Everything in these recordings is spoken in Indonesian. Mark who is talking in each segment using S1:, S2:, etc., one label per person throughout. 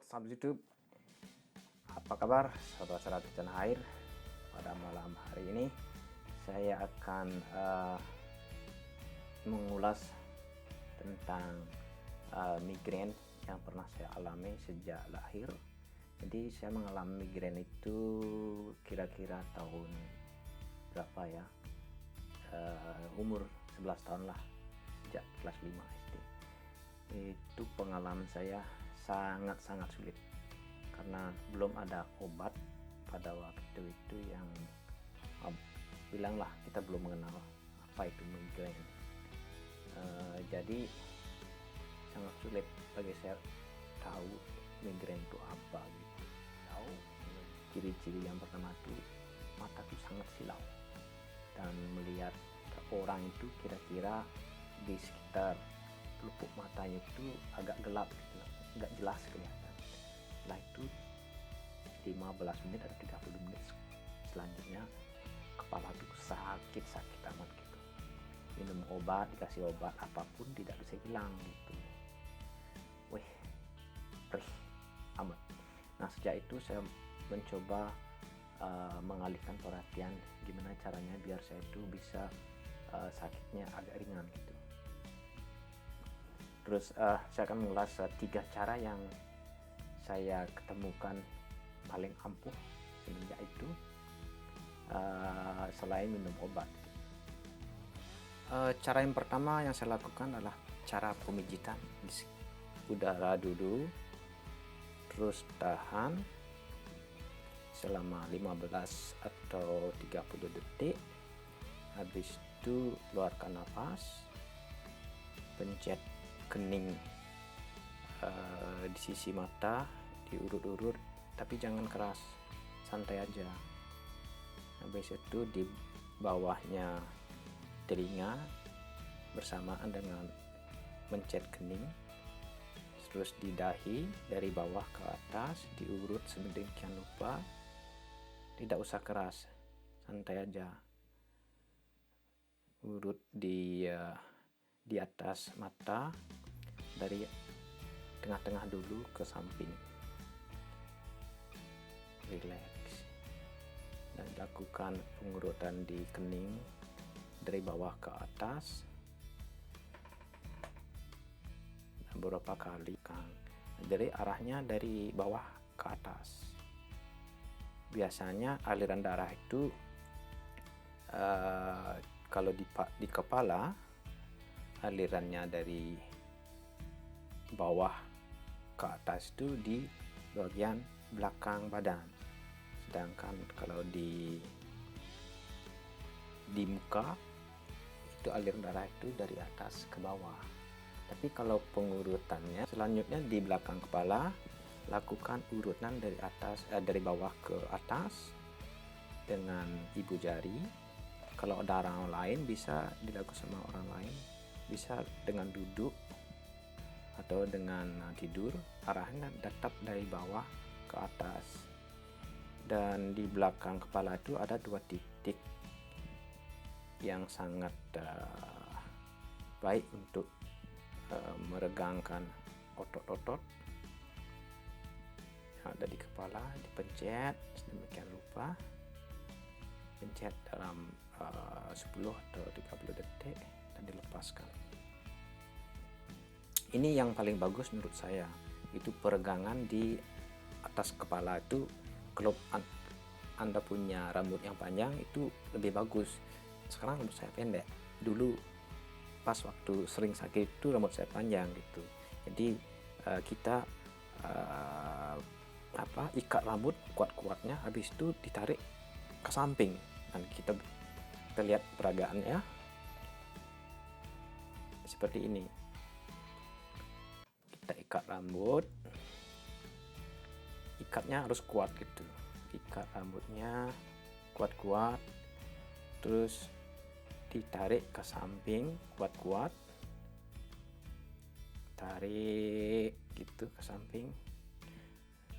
S1: sahabat YouTube, apa kabar sahabat-sahabat di tanah air? Pada malam hari ini saya akan mengulas tentang migrain yang pernah saya alami sejak lahir. Jadi saya mengalami migrain itu kira-kira tahun berapa ya, umur 11 tahun lah, sejak kelas 5 SD. Itu pengalaman saya sangat-sangat sulit karena belum ada obat pada waktu itu yang bilanglah kita belum mengenal apa itu migrain. Jadi sangat sulit bagi saya tahu migrain itu apa gitu. Tahu ciri-ciri yang pertama itu mata itu sangat silau dan melihat orang itu kira-kira di sekitar pelupuk matanya itu agak gelap gitu, nggak jelas kelihatan. Setelah itu 15 menit atau 30 menit selanjutnya kepala itu sakit amat gitu. Minum obat, dikasih obat apapun tidak bisa hilang gitu. Perih amat. Nah, sejak itu saya mencoba mengalihkan perhatian gimana caranya biar saya itu bisa sakitnya agak ringan gitu. Terus saya akan mengulas 3 cara yang saya ketemukan paling ampuh semenjak itu selain minum obat. Cara yang pertama yang saya lakukan adalah cara pemijitan di udara dulu, terus tahan selama 15 atau 30 detik. Habis itu keluarkan nafas, pencet kening di sisi mata, diurut-urut tapi jangan keras, santai aja. Habis itu di bawahnya telinga bersamaan dengan mencet kening, terus di dahi dari bawah ke atas diurut sedemikian rupa, tidak usah keras, santai aja. Urut di atas mata dari tengah-tengah dulu ke samping, relax, dan lakukan pengurutan di kening dari bawah ke atas beberapa kali kan. Jadi arahnya dari bawah ke atas. Biasanya aliran darah itu kalau di kepala alirannya dari bawah ke atas itu di bagian belakang badan, sedangkan kalau di muka itu aliran darah itu dari atas ke bawah. Tapi kalau pengurutannya selanjutnya di belakang kepala, lakukan urutan dari dari bawah ke atas dengan ibu jari. Kalau ada orang lain bisa dilakukan sama orang lain, bisa dengan duduk atau dengan tidur, arahnya tetap dari bawah ke atas. Dan di belakang kepala itu ada 2 titik yang sangat baik untuk meregangkan otot-otot yang ada di kepala. Dipencet sedemikian rupa, pencet dalam 10 atau 30 detik dan dilepaskan. Ini yang paling bagus menurut saya, itu peregangan di atas kepala itu. Kalau Anda punya rambut yang panjang itu lebih bagus. Sekarang rambut saya pendek, dulu pas waktu sering sakit itu rambut saya panjang gitu. Jadi kita ikat rambut kuat-kuatnya, habis itu ditarik ke samping dan kita lihat peragaannya seperti ini. Kita ikat rambut, ikatnya harus kuat gitu, ikat rambutnya kuat-kuat, terus ditarik ke samping kuat-kuat, tarik gitu ke samping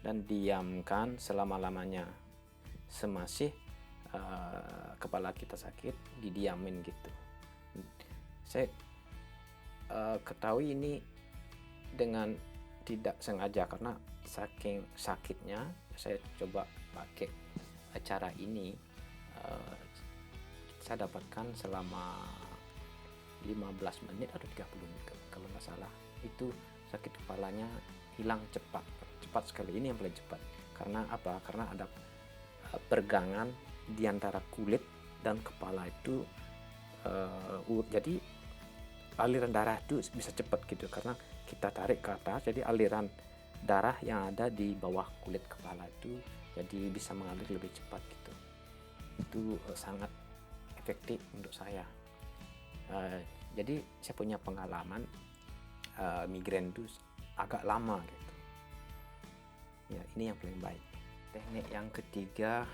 S1: dan diamkan selama-lamanya. Semasih kepala kita sakit, didiamin gitu. Saya ketahui ini dengan tidak sengaja karena saking sakitnya saya coba pakai cara ini. Saya dapatkan selama 15 menit atau 30 menit kalau nggak salah, itu sakit kepalanya hilang cepat sekali. Ini yang paling cepat. Karena apa? Karena ada pergangan di antara kulit dan kepala itu, jadi aliran darah itu bisa cepat gitu, karena kita tarik ke atas, jadi aliran darah yang ada di bawah kulit kepala itu jadi bisa mengalir lebih cepat gitu. Itu sangat efektif untuk saya. Jadi saya punya pengalaman migrain itu agak lama gitu ya. Ini yang paling baik. Teknik yang ketiga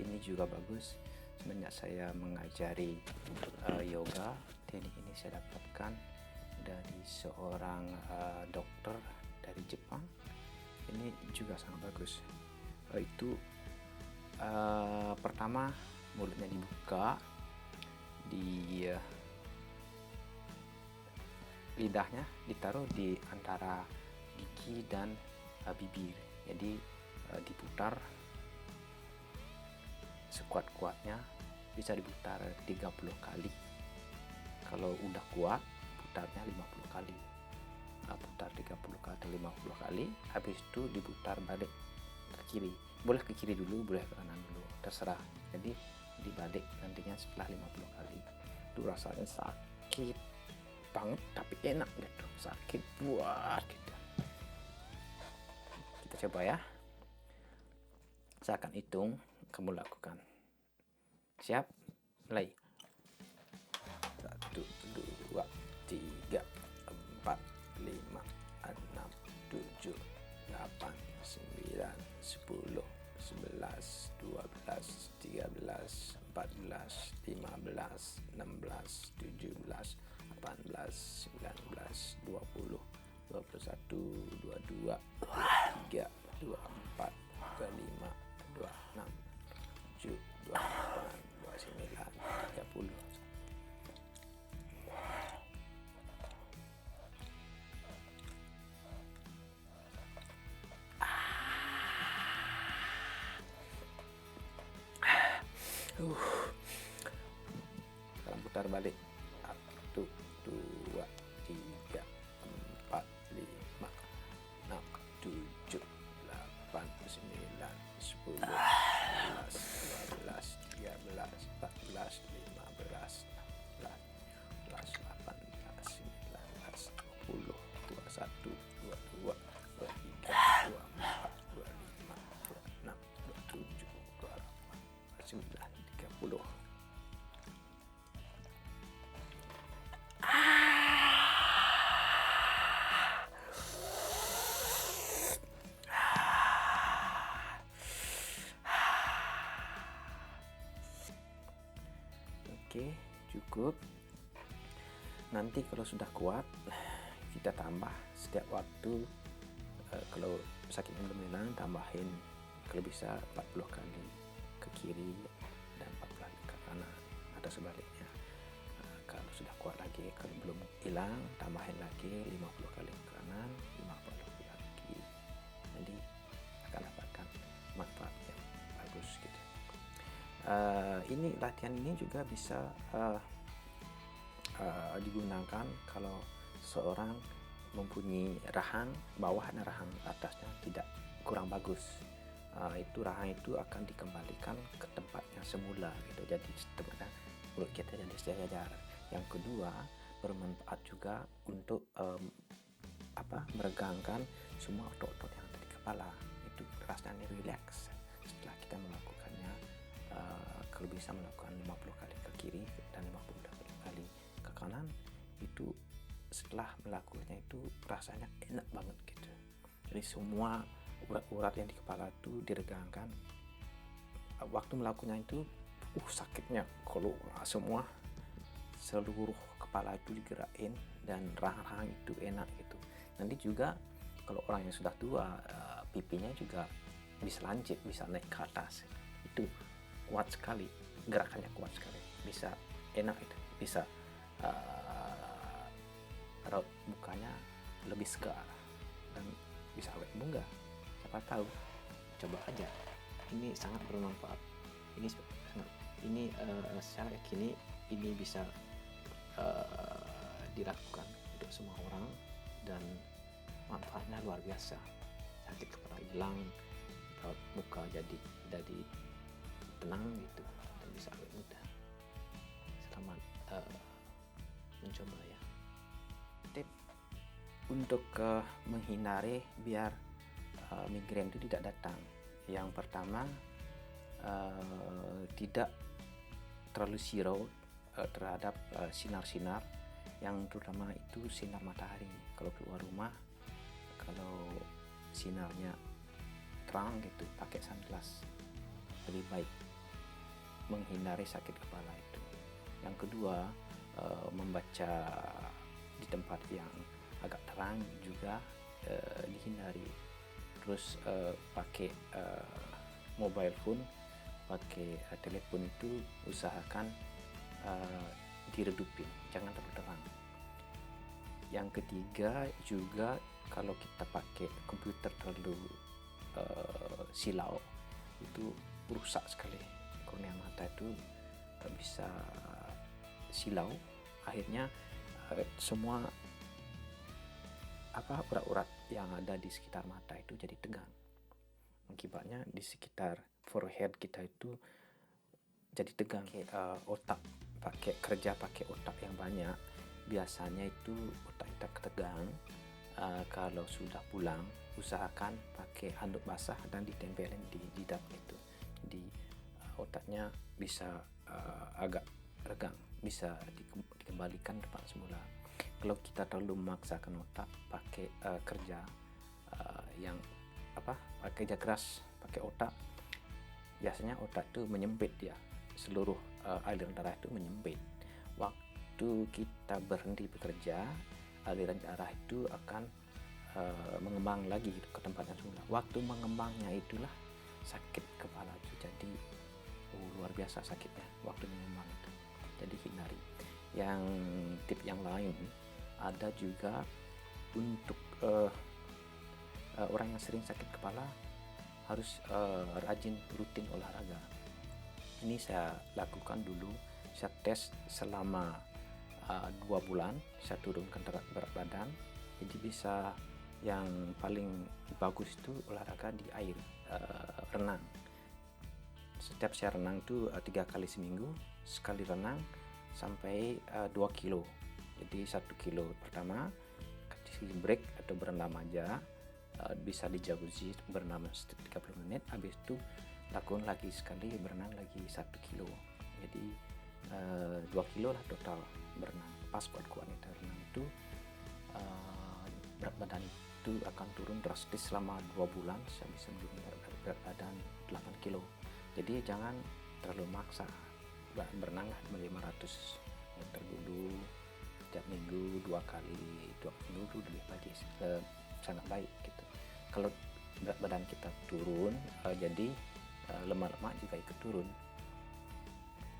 S1: ini juga bagus. Semenjak saya mengajari yoga, teknik ini saya dapatkan dari seorang dokter dari Jepang. Ini juga sangat bagus. Itu pertama mulutnya dibuka, di lidahnya ditaruh di antara gigi dan bibir. Jadi diputar sekuat-kuatnya, bisa diputar 30 kali. Kalau udah kuat, putarnya 50 kali. Putar 30 kali atau 50 kali, habis itu diputar balik ke kiri. Boleh ke kiri dulu, boleh ke kanan dulu, terserah. Jadi dibalik nantinya setelah 50 kali. Itu rasanya sakit banget tapi enak gitu, sakit buat gitu. Kita coba ya. Saya akan hitung, kamu lakukan. Siap? Mulai. 1, 2, 3, 4, 5, 6, 7, 8, 9, 10, 11, 12, 13, 14, 15, 16, 17, 18, 19, 20, 21, 22, 23, 24, 25, 26, 27, 28, 29, 30. Sekarang putar balik. 1, 2, 3, 4, 5, 6, 7, 8, 9, 10, 11, 12, 13, 14, 15, 16, 18, 19, 20, 21, 22, 23, 24, 25, 26, 27, 28, 29, 30. Oke, cukup. Nanti kalau sudah kuat, kita tambah setiap waktu. Kalau sakitnya belum hilang, tambahin kalau bisa 40 kali ke kiri dan 40 kali ke kanan atau sebaliknya. Kalau sudah kuat lagi, kalau belum hilang, tambahin lagi 50 kali ke kanan, 50 kali ke kiri. Jadi akan dapatkan manfaat yang bagus gitu. Ini latihan ini juga bisa digunakan kalau seorang mempunyai rahang bawah dan rahang atasnya tidak kurang bagus. Itu rahang itu akan dikembalikan ke tempatnya semula gitu. Jadi tempatnya mulut kita jadi sejajar. Yang kedua, bermanfaat juga untuk meregangkan semua otot-otot yang ada di kepala. Itu rasanya relax setelah kita melakukannya. Kalau bisa melakukan 50 kali ke kiri dan 50 kali ke kanan, itu setelah melakukannya itu rasanya enak banget gitu. Jadi semua urat-urat yang di kepala itu diregangkan. Waktu melakukannya itu sakitnya kalau semua seluruh kepala itu digerakin dan rahang-rahang itu enak gitu. Nanti juga kalau orang yang sudah tua, pipinya juga bisa lancip, bisa naik ke atas. Itu kuat sekali, gerakannya kuat sekali, bisa enak itu, bisa raut mukanya lebih segar dan bisa awet muda. siapa tahu, coba aja. Ini sangat bermanfaat. Saya yakini ini bisa dilakukan untuk semua orang dan manfaatnya luar biasa. Sakit kepala hilang, raut muka jadi tenang gitu, dan bisa awet muda. Selamat mencoba ya. Tip untuk menghindari biar migrain itu tidak datang. Yang pertama, tidak terlalu zero terhadap sinar-sinar, yang terutama itu sinar matahari. Kalau keluar rumah, kalau sinarnya terang gitu, pakai sunglass lebih baik, menghindari sakit kepala itu. Yang kedua, membaca di tempat yang agak terang juga dihindari. Terus pakai mobile phone, pakai telepon itu usahakan diredupin, jangan terlalu terang. Yang ketiga juga, kalau kita pakai komputer terlalu silau, itu rusak sekali kornea mata, itu bisa silau, akhirnya semua urat-urat yang ada di sekitar mata itu jadi tegang. Akibatnya di sekitar forehead kita itu jadi tegang. Otak pakai otak yang banyak, biasanya itu otak kita ketegang. Kalau sudah pulang, usahakan pakai handuk basah dan ditempelin di jidat itu. Jadi otaknya bisa agak regang, bisa dikembalikan tempat semula. Kalau kita terlalu memaksakan otak pakai kerja kerja keras, pakai otak, biasanya otak itu menyempit, dia seluruh aliran darah itu menyempit. Waktu kita berhenti bekerja, aliran darah itu akan mengembang lagi ke tempatnya semula. Waktu mengembangnya itulah sakit kepala itu jadi luar biasa sakitnya waktu mengembang itu. Jadi hindari. Yang tip yang lain ada juga untuk orang yang sering sakit kepala, harus rajin rutin olahraga. Ini saya lakukan dulu, saya tes selama 2 bulan, saya turunkan berat badan. Jadi bisa, yang paling bagus itu olahraga di air, renang. Setiap saya renang itu 3 kali seminggu, sekali renang sampai 2 kilo. Jadi 1 kilo pertama kasih break atau berendam aja, bisa di jacuzzi berenam 30 menit, habis itu lakukan lagi sekali berenang lagi 1 kilo. Jadi 2 kilo lah total berenang. Pas kuat-kuatnya renang itu berat badan itu akan turun drastis selama 2 bulan. Saya bisa menurunkan berat badan 8 kilo. Jadi jangan terlalu maksa, berenang 500 meter dulu setiap minggu 2 kali, 2 minggu lebih bagus, sangat baik gitu. Kalau berat badan kita turun, jadi lemak-lemak juga ikut turun.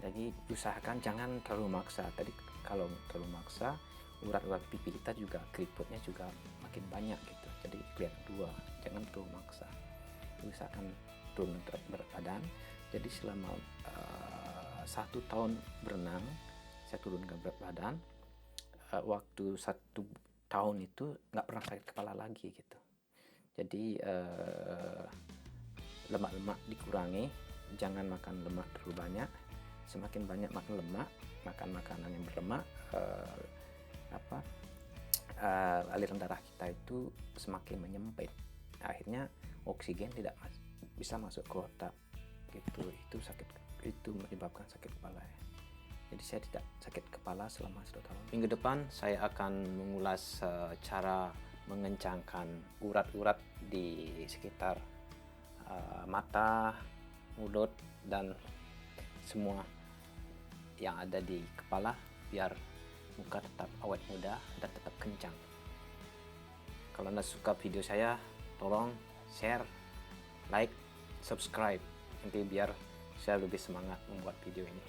S1: Jadi usahakan jangan terlalu maksa. Tadi kalau terlalu maksa, urat-urat pipi kita juga, keriputnya juga makin banyak gitu. Jadi kelihatan dua. Jangan terlalu maksa. Usahakan turun berat badan. Jadi selama 1 tahun berenang, saya turunkan berat badan. Waktu 1 tahun itu nggak pernah sakit kepala lagi gitu. Jadi lemak-lemak dikurangi, jangan makan lemak terlalu banyak. Semakin banyak makan lemak, makan makanan yang berlemak, aliran darah kita itu semakin menyempit. Akhirnya oksigen tidak bisa masuk ke otak gitu. Itu menyebabkan sakit kepala ya. Jadi saya tidak sakit kepala selama 1 tahun. Minggu depan saya akan mengulas cara mengencangkan urat-urat di sekitar mata, mulut, dan semua yang ada di kepala, biar muka tetap awet muda dan tetap kencang. Kalau Anda suka video saya, tolong share, like, subscribe, nanti biar saya lebih semangat membuat video ini.